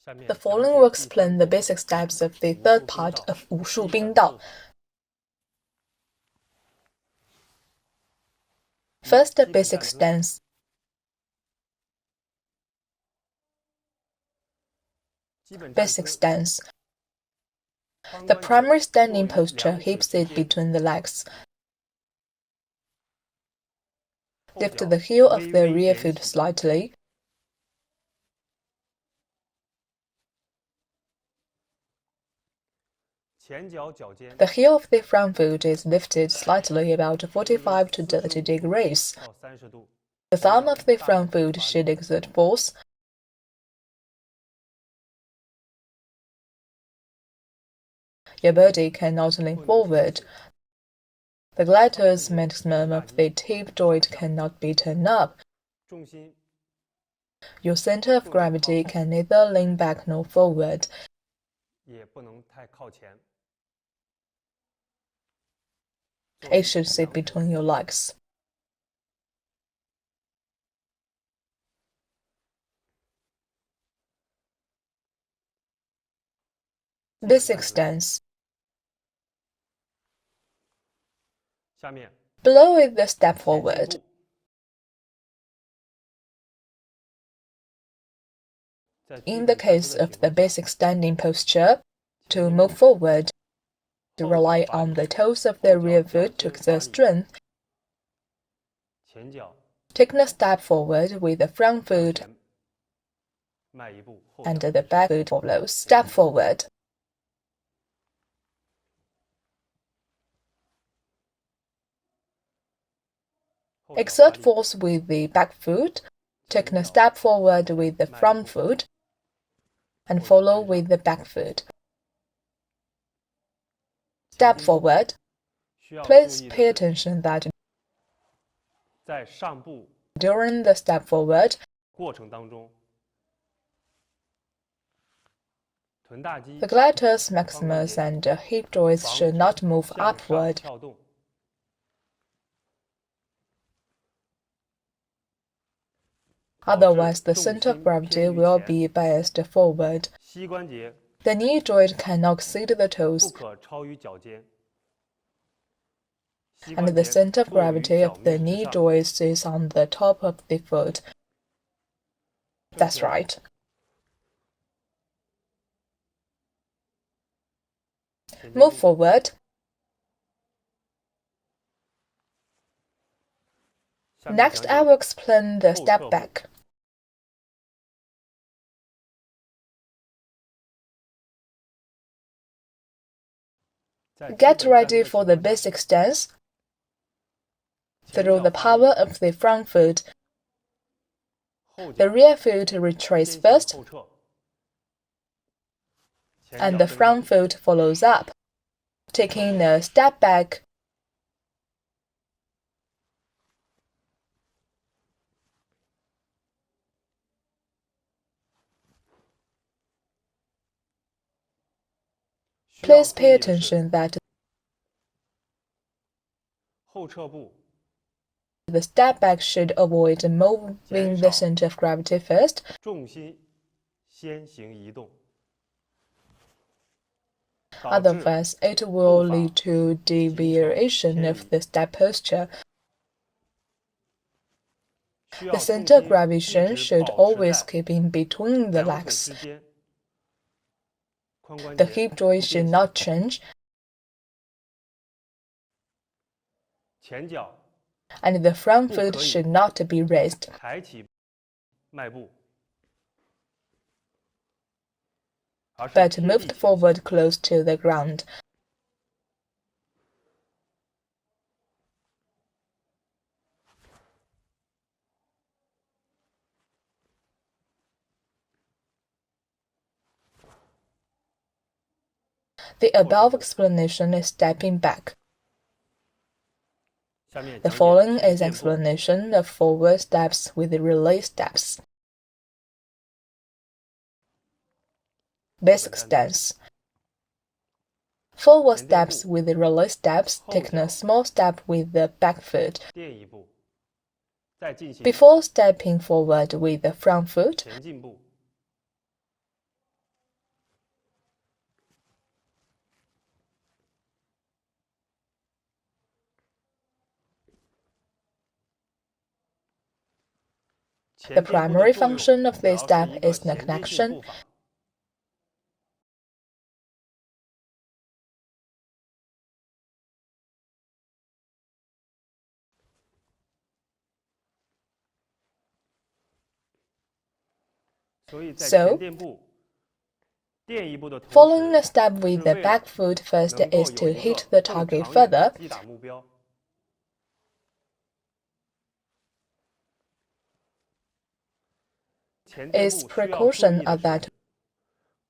The following will explain the basic steps of the third part of 武术冰道. First, the basic stance. Basic stance. The primary standing posture keeps it between the legs. Lift the heel of the rear foot slightly. The heel of the front foot is lifted slightly about 45 to 30 degrees. The thumb of the front foot should exert force. Your body cannot lean forward. The gluteus maximum of the hip joint cannot be turned up. Your center of gravity can neither lean back nor forward. It should sit between your legs. Basic stance. Below is the step forward. In the case of the basic standing posture, to move forward, to rely on the toes of the rear foot to exert strength. Taking a step forward with the front foot, and the back foot follows. Step forward. Exert force with the back foot, taking a step forward with the front foot, and follow with the back foot. Step forward. Please pay attention that during the step forward, the gluteus maximus and hip joints should not move upward. Otherwise, the center of gravity will be biased forward. The knee joint cannot exceed the toes, and the center of gravity of the knee joint is on the top of the foot. That's right. Move forward. Next, I will explain the step back. Get ready for the basic stance. Through the power of the front foot, the rear foot retreats first, and the front foot follows up, taking a step back. Please pay attention that the step back should avoid moving the center of gravity first. Otherwise, it will lead to deviation of the step posture. The center of gravity should always keep in between the legs. The hip joint should not change, and the front foot should not be raised. But moved forward close to the ground. The above explanation is stepping back. The following is explanation of forward steps with release steps. Basic stance. Forward steps with release steps, taking a small step with the back foot. Before stepping forward with the front foot, The primary function of this step is the connection. So, following the step with the back foot first is to hit the target further. Its precaution are that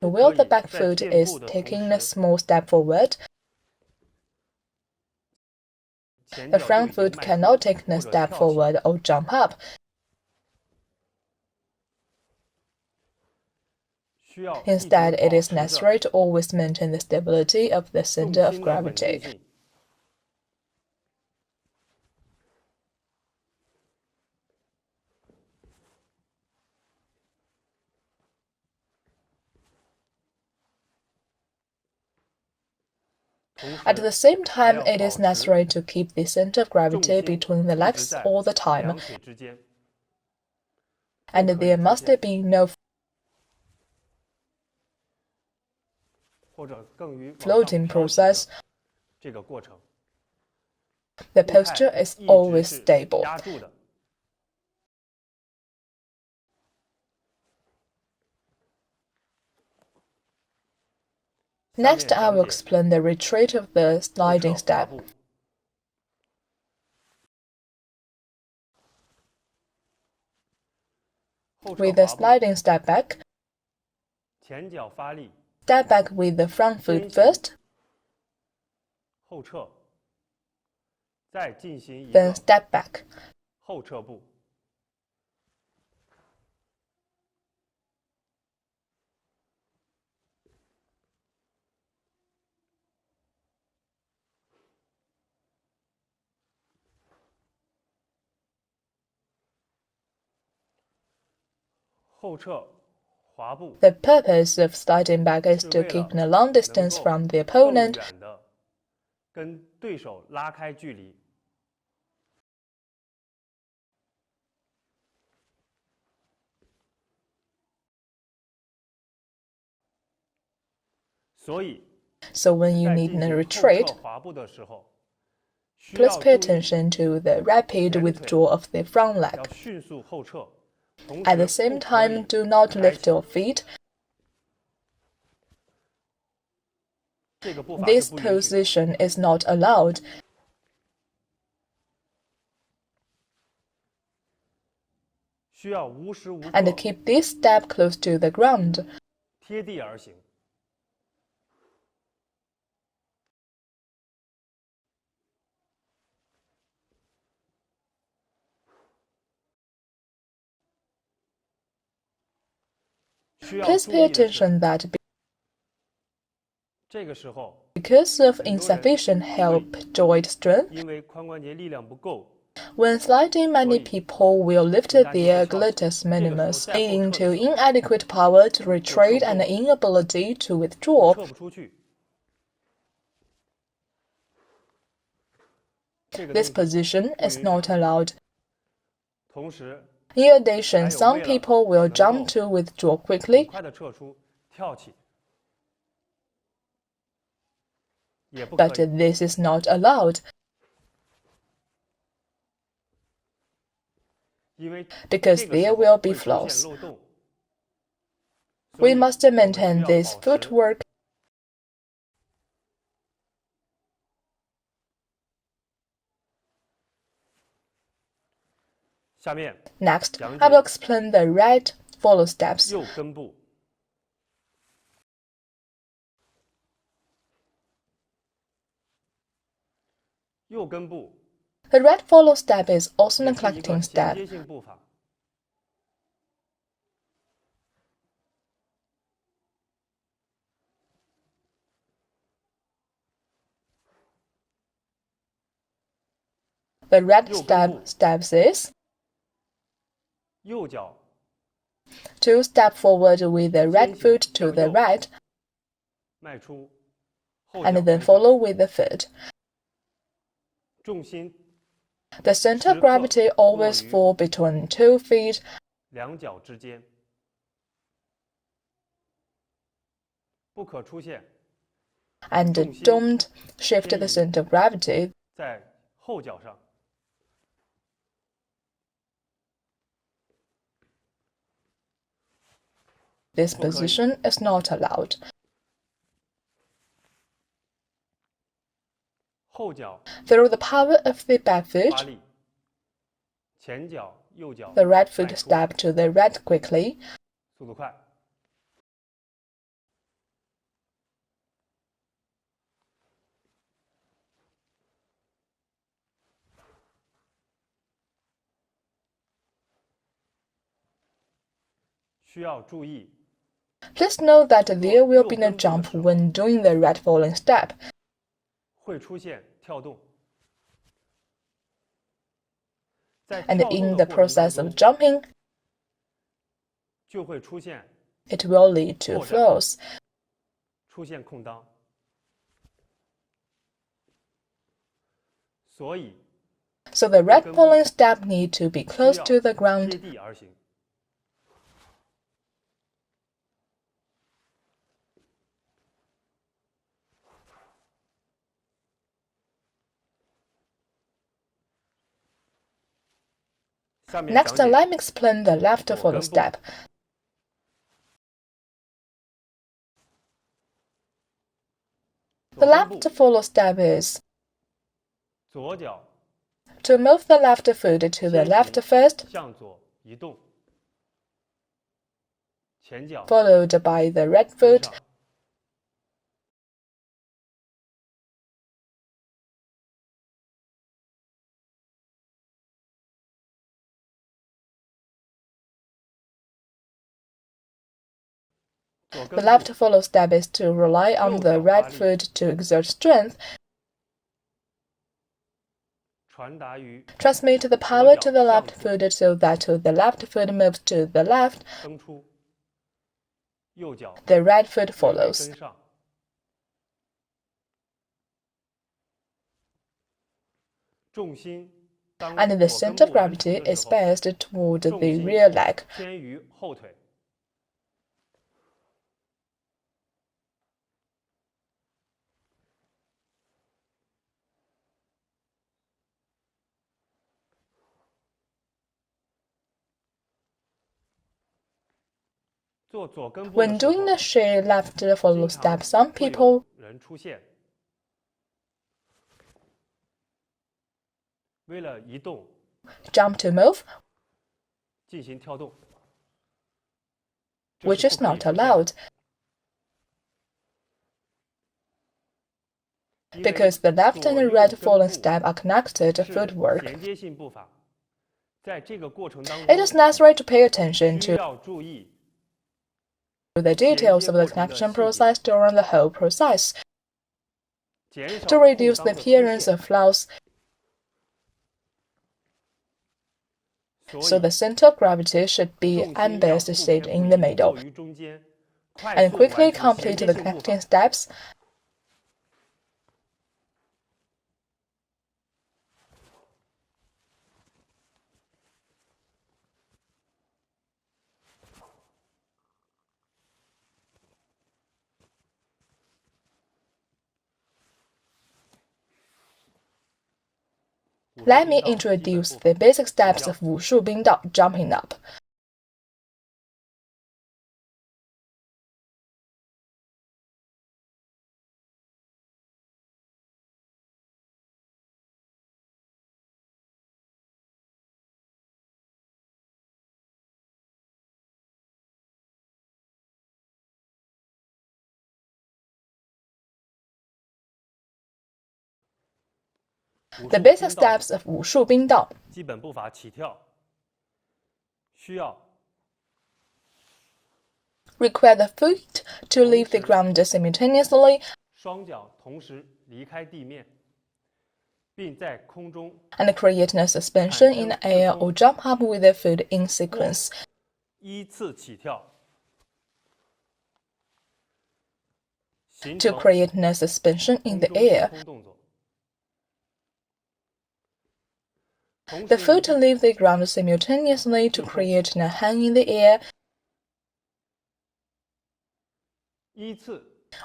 while the back foot is taking a small step forward, the front foot cannot take a step forward or jump up. Instead, it is necessary to always maintain the stability of the center of gravity. At the same time, it is necessary to keep the center of gravity between the legs all the time, and there must be no floating process. The posture is always stable. Next, I will explain the retreat of the sliding step. With the sliding step back, step back with the front foot first, then step back. The purpose of sliding back is to keep a long distance from the opponent. So when you need a retreat, please pay attention to the rapid withdrawal of the front leg. At the same time, do not lift your feet. This position is not allowed. And keep this step close to the ground. Please pay attention that because of insufficient hip joint strength, when sliding, many people will lift their gluteus minimus, leading to inadequate power to retreat and inability to withdraw. This position is not allowed. In addition, some people will jump to withdraw quickly, but this is not allowed, because there will be flaws. We must maintain this footwork. Next, I will explain the right follow steps. The right follow step is also a collecting step. The right steps is to step forward with the right foot to the right, and then follow with the foot. The center of gravity always falls between 2 feet, 两脚之间，不可出现 and don't shift the center of gravity 在后脚上。This position is not allowed. 后脚 Through the power of the back 发 foot, 力，前脚、右脚 the right foot 迈出 step to the right quickly, 速度快。需要注意 Please note that there will be no jump when doing the right falling step. 会出现跳动，在 And 跳 in 动 the 的过程当 process of 中 jumping, 就会出现 it will lead to 扩展 flaws. 出现空当，所以 So the right falling step need to be close to the 接 ground. 地而行。下面 Next, 讲解 let me explain the left 左 follow 跟步 step. The 左跟步 left follow step is 左脚 to move the left foot to the 先 left 行 first, 向左移动，前脚 followed by the right 跟 foot, 上，左 The 跟 left 步 follow step is to rely on 右 the 脚 right 发力 foot to exert strength, 传达于 transmit the 左 power 脚 to the 向 left 左 foot so that the left foot moves to the left, 蹬出，右脚 the right foot 微微 follows. 跟上，重心当 And the 左跟 center of 步完成 gravity 的 is 时候， based toward 重 the 心 rear leg. 偏于后腿。做左跟步 When 的时 doing 候 the sheer left follow 经常 step, some 会有 people 人出现，为了移动 jump to move, 进行跳动，这 which 是 is 不可以 not 出现的 allowed 因为 because the left 左 and 右 right 跟 falling 步 step are connected 是 footwork. 衔接性步伐，在这个过程当 It is 中 necessary to pay attention 需 to 要注意 the details of the 衔接过程的 connection 细节， process during the whole process 减少 to 空 reduce the 当的出 appearance 现。 of flaws. 所 So 以 the center of gravity should be 重心要 unbalanced 不 seated 偏不 in the 倚， middle 落于中间，快 and 速地 quickly 完成衔 complete 接 the 性步 connecting 伐。 steps. Let me introduce the basic steps of 武术冰道 jumping up. The basic steps of 武术冰道基本步伐起跳，需要 require the foot to leave the ground simultaneously 双脚同时离开地面，并在空中 and create a suspension in the air or jump up with the foot in sequence. 依次起跳，形 To 成 create a suspension in 空 the 中 air, 腾空动作。The foot leave the ground simultaneously to create a hang in the air,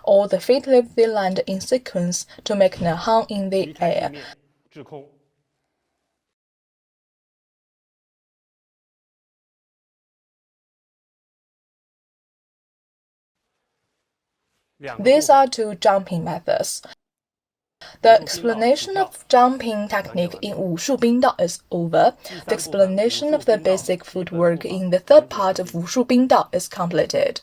or the feet leave the land in sequence to make a hang in the air. These are two jumping methods. The explanation of jumping technique in 武术冰道 is over. The explanation of the basic footwork in the third part of 武术冰道 is completed.